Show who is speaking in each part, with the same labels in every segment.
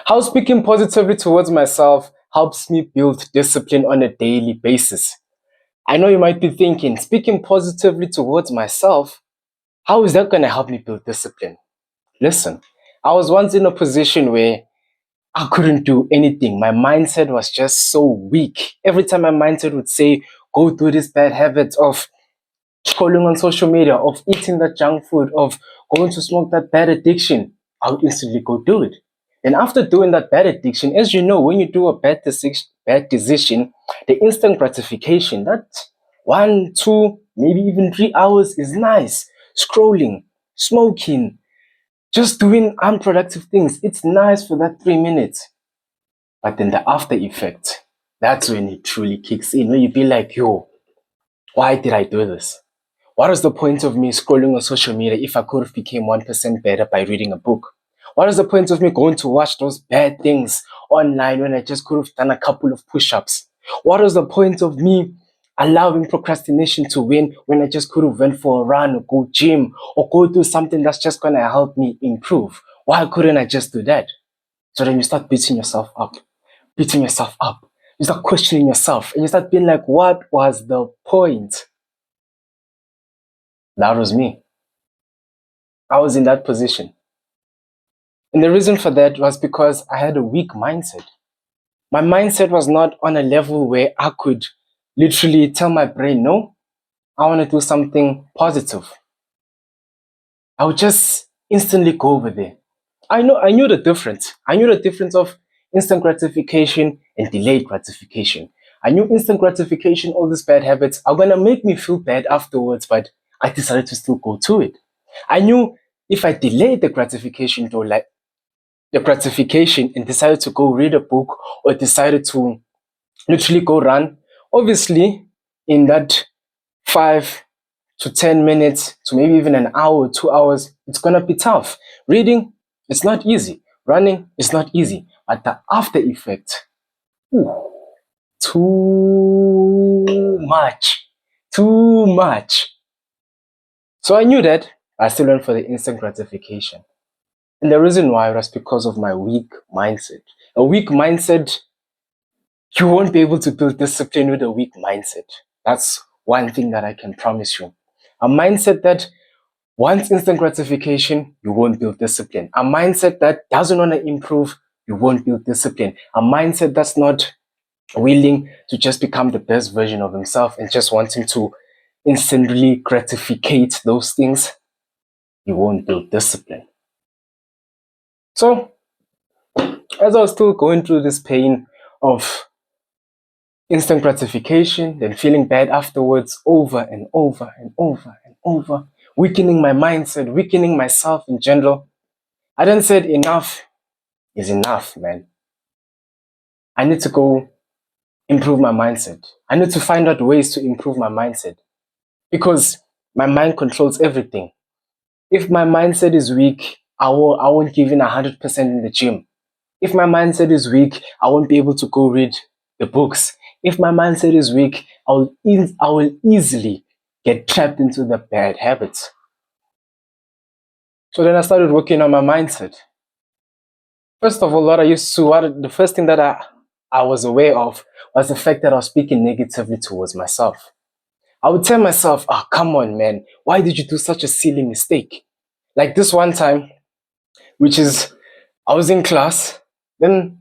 Speaker 1: How speaking positively towards myself helps me build discipline on a daily basis. I know you might be thinking, speaking positively towards myself, how is that going to help me build discipline? Listen, I was once in a position where I couldn't do anything. My mindset was just so weak. Every time my mindset would say, go through this bad habit of scrolling on social media, of eating that junk food, of going to smoke that bad addiction, I would instantly go do it. And after doing that bad addiction, as you know, when you do a bad decision, the instant gratification, that 1, 2, maybe even 3 hours is nice. Scrolling, smoking, just doing unproductive things. It's nice for that 3 minutes. But then the after effect, that's when it truly kicks in. When you be like, yo, why did I do this? What is the point of me scrolling on social media if I could have become 1% better by reading a book? What is the point of me going to watch those bad things online when I just could have done a couple of push-ups? What is the point of me allowing procrastination to win when I just could have went for a run or go gym or go do something that's just going to help me improve? Why couldn't I just do that? So then you start beating yourself up. You start questioning yourself and you start being like, what was the point? That was me. I was in that position. And the reason for that was because I had a weak mindset. My mindset was not on a level where I could literally tell my brain, no, I want to do something positive. I would just instantly go over there. I knew the difference. I knew the difference of instant gratification and delayed gratification. I knew instant gratification, all these bad habits are going to make me feel bad afterwards, but I decided to still go to it. I knew if I delayed the gratification, though, like the gratification, and decided to go read a book or decided to literally go run, obviously in that 5 to 10 minutes to maybe even an hour, 2 hours, it's gonna be tough. Reading, it's not easy. Running, it's not easy. But the after effect, ooh, too much. Too much. So I knew that. I still went for the instant gratification. And the reason why was because of my weak mindset. A weak mindset, you won't be able to build discipline with a weak mindset. That's one thing that I can promise you. A mindset that wants instant gratification, you won't build discipline. A mindset that doesn't want to improve, you won't build discipline. A mindset that's not willing to just become the best version of himself and just wanting to instantly gratificate those things, you won't build discipline. So, as I was still going through this pain of instant gratification, then feeling bad afterwards over and over and over and over, weakening my mindset, weakening myself in general, I then said, enough is enough, man. I need to go improve my mindset. I need to find out ways to improve my mindset because my mind controls everything. If my mindset is weak, I won't give in 100% in the gym. If my mindset is weak, I won't be able to go read the books. If my mindset is weak, I will easily get trapped into the bad habits. So then I started working on my mindset. First of all, the first thing that I was aware of was the fact that I was speaking negatively towards myself. I would tell myself, oh, come on, man, why did you do such a silly mistake? Like this one time, which is, I was in class, then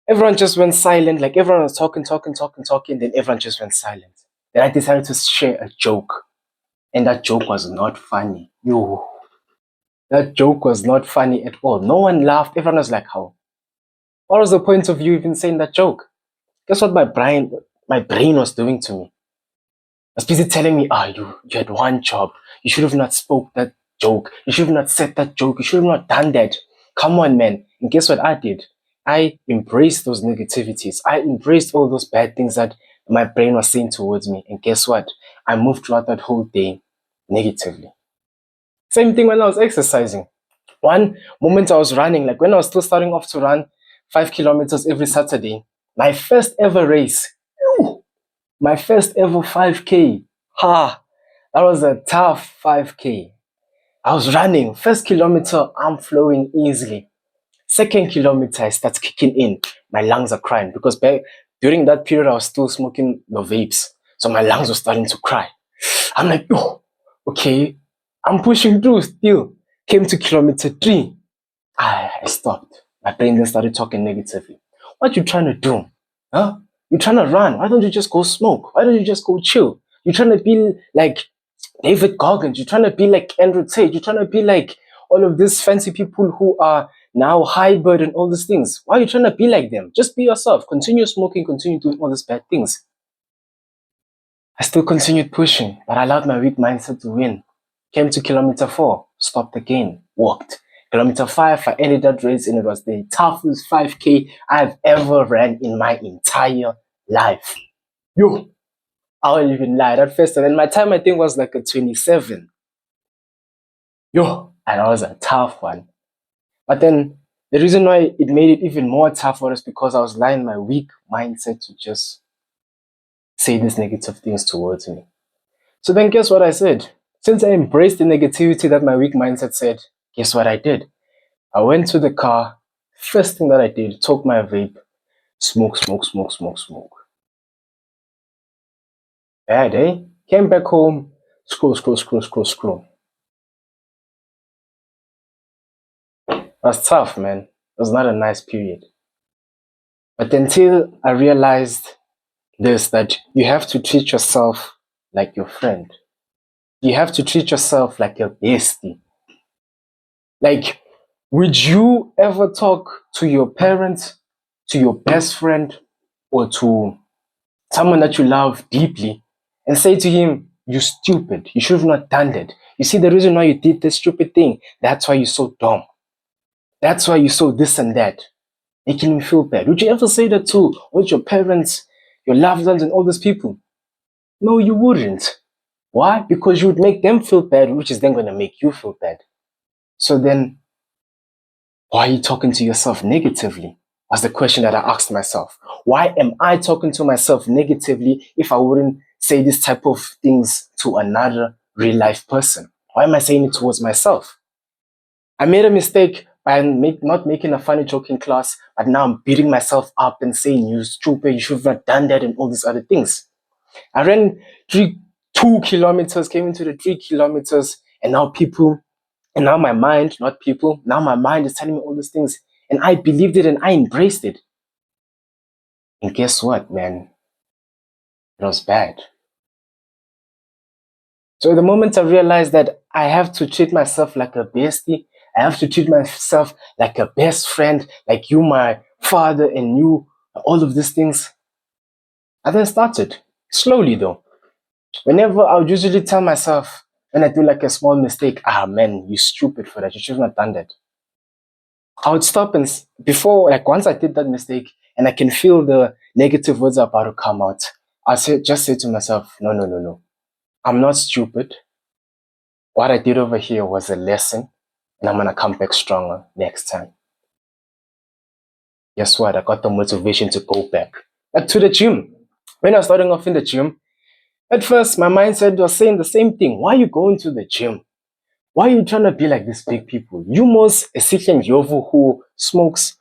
Speaker 1: everyone just went silent, like everyone was talking, then everyone just went silent. Then I decided to share a joke, and that joke was not funny. Yo, that joke was not funny at all. No one laughed. Everyone was like, how? What was the point of you even saying that joke? Guess what my brain was doing to me? It was busy telling me, you had one job. You should have not spoke that joke. You should have not said that joke. You should have not done that. Come on, man. And guess what I did? I embraced those negativities. I embraced all those bad things that my brain was saying towards me. And guess what? I moved throughout that whole day negatively. Same thing when I was exercising. One moment I was running, like when I was still starting off to run 5 kilometers every Saturday, my first ever race, my first ever 5K. That was a tough 5K. I was running, first kilometer, I'm flowing easily. Second kilometer, it starts kicking in. My lungs are crying because during that period, I was still smoking the vapes. So my lungs were starting to cry. I'm like, oh, okay, I'm pushing through still. Came to kilometer 3. I stopped. My brain then started talking negatively. What you trying to do? Huh? You trying to run? Why don't you just go smoke? Why don't you just go chill? You trying to be like David Goggins? You trying to be like Andrew Tate? You trying to be like all of these fancy people who are now hybrid and all these things? Why are you trying to be like them? Just be yourself. Continue smoking. Continue doing all these bad things. I still continued pushing, but I allowed my weak mindset to win. Came to kilometer 4, stopped again, walked. Kilometer 5, I ended that race and it was the toughest 5K I've ever ran in my entire life. Yo, I won't even lie. That first time, and my time I think was like a 27. Yo, and that was a tough one. But then the reason why it made it even more tougher is because I was allowing my weak mindset to just say these negative things towards me. So then guess what I said? Since I embraced the negativity that my weak mindset said, guess what I did? I went to the car. First thing that I did, took my vape, smoke. Bad, eh? Came back home, scroll. It was tough, man. It was not a nice period. But until I realized this, that you have to treat yourself like your friend. You have to treat yourself like your bestie. Like, would you ever talk to your parents, to your best friend, or to someone that you love deeply and say to him, "You stupid, you should have not done that. You see the reason why you did this stupid thing, that's why you're so dumb. That's why you're so this and that." Making him feel bad. Would you ever say that to with your parents, your loved ones, and all these people? No, you wouldn't. Why? Because you would make them feel bad, which is then going to make you feel bad. So then, why are you talking to yourself negatively? Was the question that I asked myself. Why am I talking to myself negatively if I wouldn't say this type of things to another real life person? Why am I saying it towards myself? I made a mistake by not making a funny joke in class, but now I'm beating myself up and saying, "You stupid, you should have not done that," and all these other things. I ran 2 kilometers, came into the 3 kilometers, and now my mind, not people, now my mind is telling me all these things, and I believed it and I embraced it. And guess what, man? It was bad. So the moment I realized that I have to treat myself like a bestie, I have to treat myself like a best friend, like you, my father, and you, all of these things, I then started. Slowly though. Whenever I would usually tell myself, when I do like a small mistake, man, you stupid for that, you should not have done that. I would stop and before, like once I did that mistake and I can feel the negative words about to come out, just say to myself, no. I'm not stupid. What I did over here was a lesson and I'm going to come back stronger next time. Guess what? I got the motivation to go back. Like to the gym. When I was starting off in the gym, at first my mindset was saying the same thing. Why are you going to the gym? Why are you trying to be like these big people? You most a Yovu who smokes,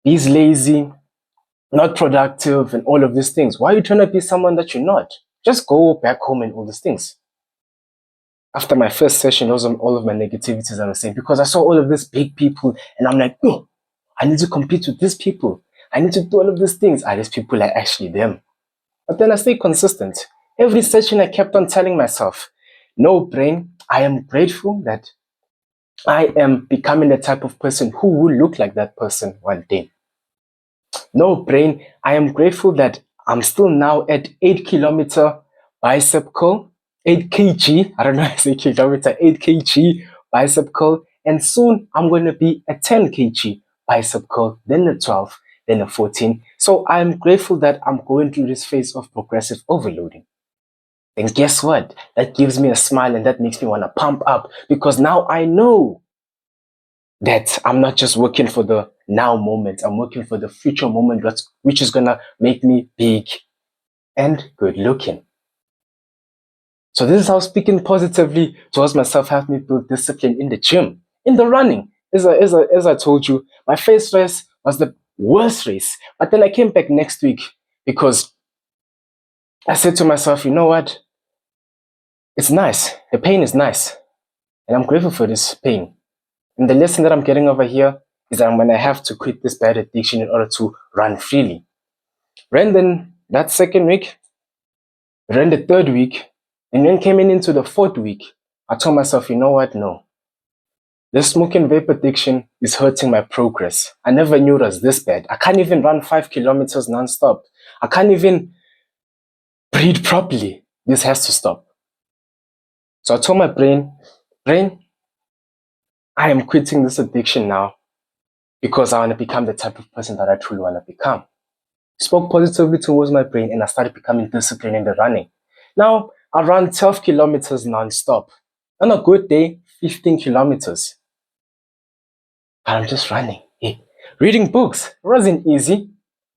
Speaker 1: he's lazy, not productive, and all of these things. Why are you trying to be someone that you're not? Just go back home and all these things. After my first session, those are all of my negativities I was saying, because I saw all of these big people and I'm like, no, I need to compete with these people. I need to do all of these things. These people are actually them. But then I stayed consistent. Every session I kept on telling myself, no brain, I am grateful that I am becoming the type of person who will look like that person one day. No brain, I am grateful that I'm still now at 8-kilometer bicep curl, 8 kg, I don't know how to say kilometer, 8 kg bicep curl, and soon I'm going to be at 10 kg bicep curl, then a 12, then a 14. So I'm grateful that I'm going through this phase of progressive overloading. And guess what? That gives me a smile and that makes me want to pump up, because now I know that I'm not just working for the now moment, I'm working for the future moment, which is gonna make me big and good looking. So this is how speaking positively towards myself helped me build discipline in the gym, in the running, As I told you, my first race was the worst race. But then I came back next week because I said to myself, you know what? It's nice. The pain is nice. And I'm grateful for this pain. And the lesson that I'm getting over here is that I'm going to have to quit this bad addiction in order to run freely. Ran then that second week, ran the third week, and then came into the fourth week. I told myself, you know what? No. This smoking vape addiction is hurting my progress. I never knew it was this bad. I can't even run 5 kilometers non-stop. I can't even breathe properly. This has to stop. So I told my brain, I am quitting this addiction now because I want to become the type of person that I truly want to become. Spoke positively towards my brain and I started becoming disciplined in the running. Now I run 12 kilometers non-stop. On a good day, 15 kilometers. But I'm just running. Hey, reading books, it wasn't easy.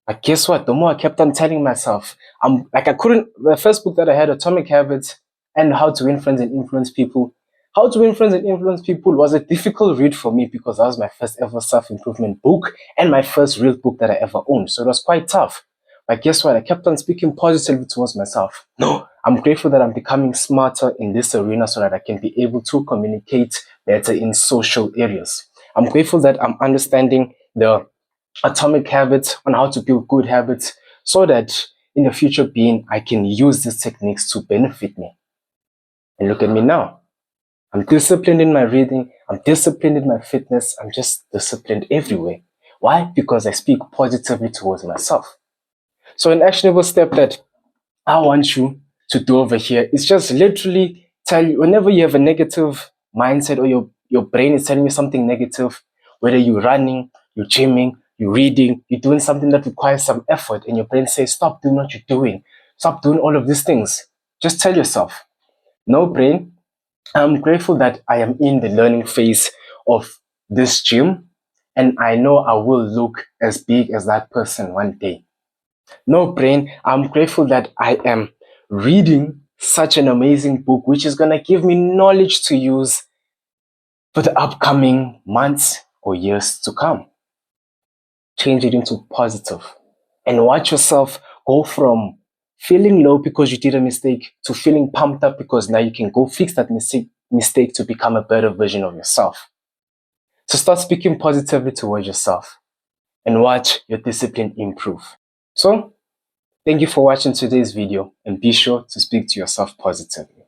Speaker 1: But guess what? The more I kept on telling myself, the first book that I had, Atomic Habits and How to Influence and Influence People. How to Influence and Influence People was a difficult read for me because that was my first ever self-improvement book and my first real book that I ever owned. So it was quite tough. But guess what? I kept on speaking positively towards myself. No, I'm grateful that I'm becoming smarter in this arena so that I can be able to communicate better in social areas. I'm grateful that I'm understanding the atomic habits on how to build good habits so that in the future I can use these techniques to benefit me. And look at me now. I'm disciplined in my reading. I'm disciplined in my fitness. I'm just disciplined everywhere. Why? Because I speak positively towards myself. So an actionable step that I want you to do over here is just literally tell you whenever you have a negative mindset or your brain is telling you something negative, whether you're running, you're gymming, you're reading, you're doing something that requires some effort and your brain says, stop doing what you're doing. Stop doing all of these things. Just tell yourself, no brain, I'm grateful that I am in the learning phase of this gym and I know I will look as big as that person one day. No brain, I'm grateful that I am reading such an amazing book which is going to give me knowledge to use for the upcoming months or years to come. Change it into positive and watch yourself go from feeling low because you did a mistake to feeling pumped up because now you can go fix that mistake to become a better version of yourself. So start speaking positively towards yourself and watch your discipline improve. So thank you for watching today's video and be sure to speak to yourself positively.